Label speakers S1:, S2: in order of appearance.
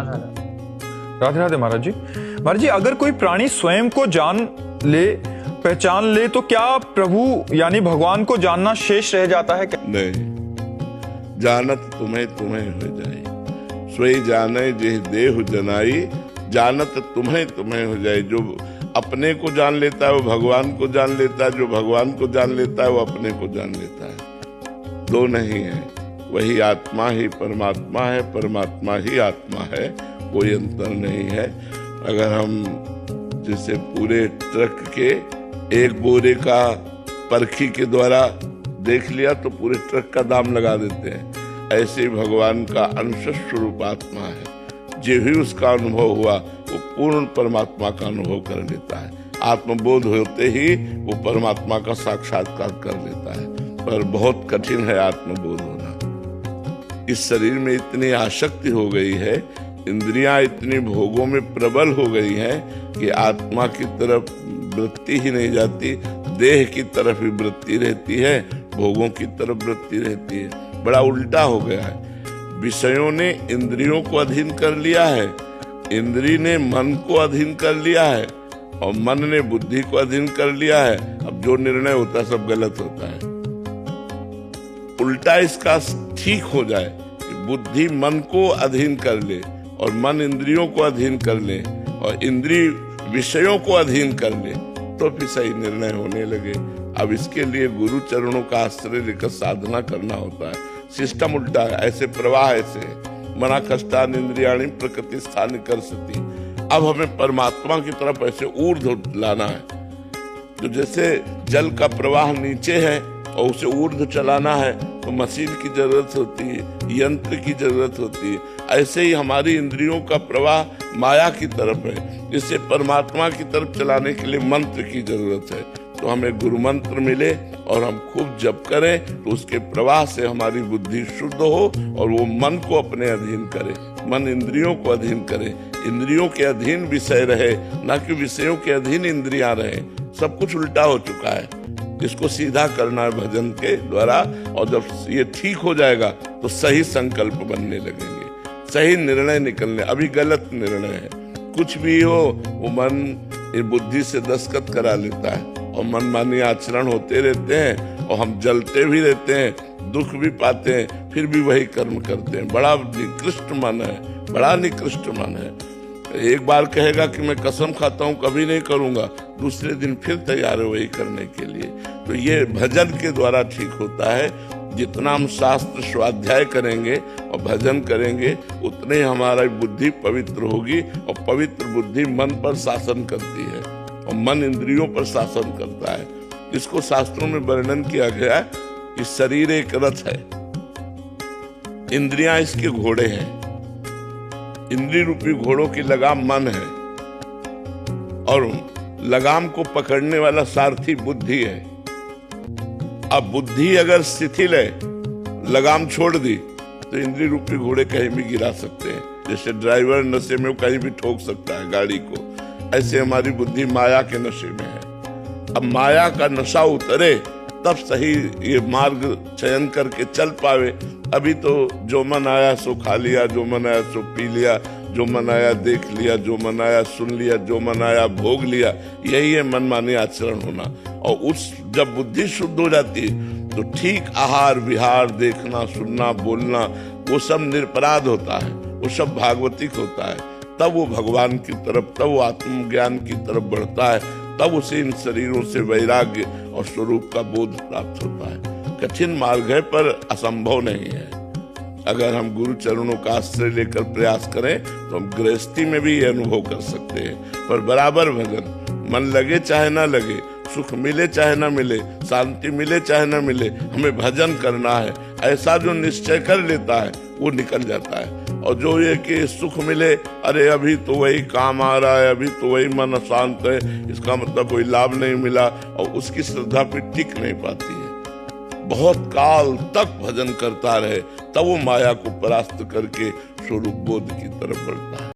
S1: राधे राधे महाराज जी। महाराज जी, अगर कोई प्राणी स्वयं को पहचान ले तो क्या प्रभु यानी भगवान को जानना शेष रह जाता है क्या?
S2: नहीं, जानत तुम्हें तुम्हें हो जाए, सोई जाने जे देहु जनाई, जानत तुम्हें तुम्हें हो जाए। जो अपने को जान लेता है वो भगवान को जान लेता है, जो भगवान को जान लेता है वो अपने को जान लेता है। दो नहीं है, वही आत्मा ही परमात्मा है, परमात्मा ही आत्मा है, कोई अंतर नहीं है। अगर हम जैसे पूरे ट्रक के एक बोरे का परखी के द्वारा देख लिया तो पूरे ट्रक का दाम लगा देते हैं, ऐसे ही भगवान का अंश स्वरूप आत्मा है। जो भी उसका अनुभव हुआ वो पूर्ण परमात्मा का अनुभव कर लेता है। आत्मबोध होते ही वो परमात्मा का साक्षात्कार कर लेता है, पर बहुत कठिन है आत्मबोध होना। इस शरीर में इतनी आसक्ति हो गई है, इंद्रियां इतनी भोगों में प्रबल हो गई हैं कि आत्मा की तरफ वृत्ति ही नहीं जाती, देह की तरफ ही वृत्ति रहती है, भोगों की तरफ वृत्ति रहती है। बड़ा उल्टा हो गया है। विषयों ने इंद्रियों को अधीन कर लिया है, इंद्री ने मन को अधीन कर लिया है और मन ने बुद्धि को अधीन कर लिया है। अब जो निर्णय होता है सब गलत होता है। उल्टा इसका ठीक हो जाए कि बुद्धि मन को अधीन कर ले और मन इंद्रियों को अधीन कर ले और इंद्री विषयों को अधीन कर ले, तो फिर सही निर्णय होने लगे। अब इसके लिए गुरु चरणों का आश्रय लेकर साधना करना होता है। सिस्टम उल्टा है, ऐसे प्रवाह ऐसे मना कष्टान इंद्रियाणी प्रकृति स्थान कर सकती। अब हमें परमात्मा की तरफ ऐसे ऊर्ध्व लाना है। तो जैसे जल का प्रवाह नीचे है और उसे ऊर्ध्व चलाना है तो मशीन की जरूरत होती है, यंत्र की जरूरत होती है। ऐसे ही हमारी इंद्रियों का प्रवाह माया की तरफ है, इसे परमात्मा की तरफ चलाने के लिए मंत्र की जरूरत है। तो हमें गुरु मंत्र मिले और हम खूब जप करें तो उसके प्रवाह से हमारी बुद्धि शुद्ध हो और वो मन को अपने अधीन करे, मन इंद्रियों को अधीन करे, इंद्रियों के अधीन विषय रहे, ना कि विषयों के अधीन इंद्रियां रहे। सब कुछ उल्टा हो चुका है। इसको सीधा करना है भजन के द्वारा, और जब ये ठीक हो जाएगा तो सही संकल्प बनने लगेंगे, सही निर्णय निकलने। अभी गलत निर्णय है, कुछ भी हो वो मन बुद्धि से दस्तखत करा लेता है और मनमानी आचरण होते रहते हैं और हम जलते भी रहते हैं, दुख भी पाते हैं, फिर भी वही कर्म करते हैं। बड़ा निकृष्ट मन है, बड़ा निकृष्ट मन है। एक बार कहेगा कि मैं कसम खाता हूँ कभी नहीं करूंगा, दूसरे दिन फिर तैयार है वही करने के लिए। तो ये भजन के द्वारा ठीक होता है। जितना हम शास्त्र स्वाध्याय करेंगे और भजन करेंगे उतने ही हमारी बुद्धि पवित्र होगी, और पवित्र बुद्धि मन पर शासन करती है और मन इंद्रियों पर शासन करता है। इसको शास्त्रों में वर्णन किया गया है कि शरीर एक रथ है, इंद्रियां इसके घोड़े हैं, इंद्रिय रूपी घोड़ों की लगाम मन है और लगाम को पकड़ने वाला सारथी बुद्धि है। अब बुद्धि अगर शिथिल है, लगाम छोड़ दी तो इंद्रिय रूपी घोड़े कहीं भी गिरा सकते हैं। जैसे ड्राइवर नशे में कहीं भी ठोक सकता है गाड़ी को, ऐसे हमारी बुद्धि माया के नशे में है। अब माया का नशा उतरे तब सही ये मार्ग चयन करके चल पावे। अभी तो जो मन आया सो खा लिया, जो मन आया सो पी लिया, जो मन आया देख लिया, जो मन आया सुन लिया, जो मन आया भोग लिया, यही है मनमानी आचरण होना। और उस जब बुद्धि शुद्ध हो जाती है तो ठीक आहार विहार, देखना सुनना बोलना वो सब निरपराध होता है, वो सब भागवतिक होता है। तब वो भगवान की तरफ, तब वो आत्मज्ञान की तरफ बढ़ता है, तब उसे इन शरीरों से वैराग्य और स्वरूप का बोध प्राप्त होता है। कठिन मार्ग है पर असंभव नहीं है। अगर हम गुरु चरणों का आश्रय लेकर प्रयास करें तो हम गृहस्थी में भी ये अनुभव कर सकते हैं। पर बराबर भजन, मन लगे चाहे ना लगे, सुख मिले चाहे ना मिले, शांति मिले चाहे ना मिले, हमें भजन करना है। ऐसा जो निश्चय कर लेता है वो निकल जाता है। और जो ये कि सुख मिले, अरे अभी तो वही काम आ रहा है, अभी तो वही मन अशांत है, इसका मतलब कोई लाभ नहीं मिला, और उसकी श्रद्धा पे टिक नहीं पाती है। बहुत काल तक भजन करता रहे तब वो माया को परास्त करके स्वरूप बोध की तरफ बढ़ता है।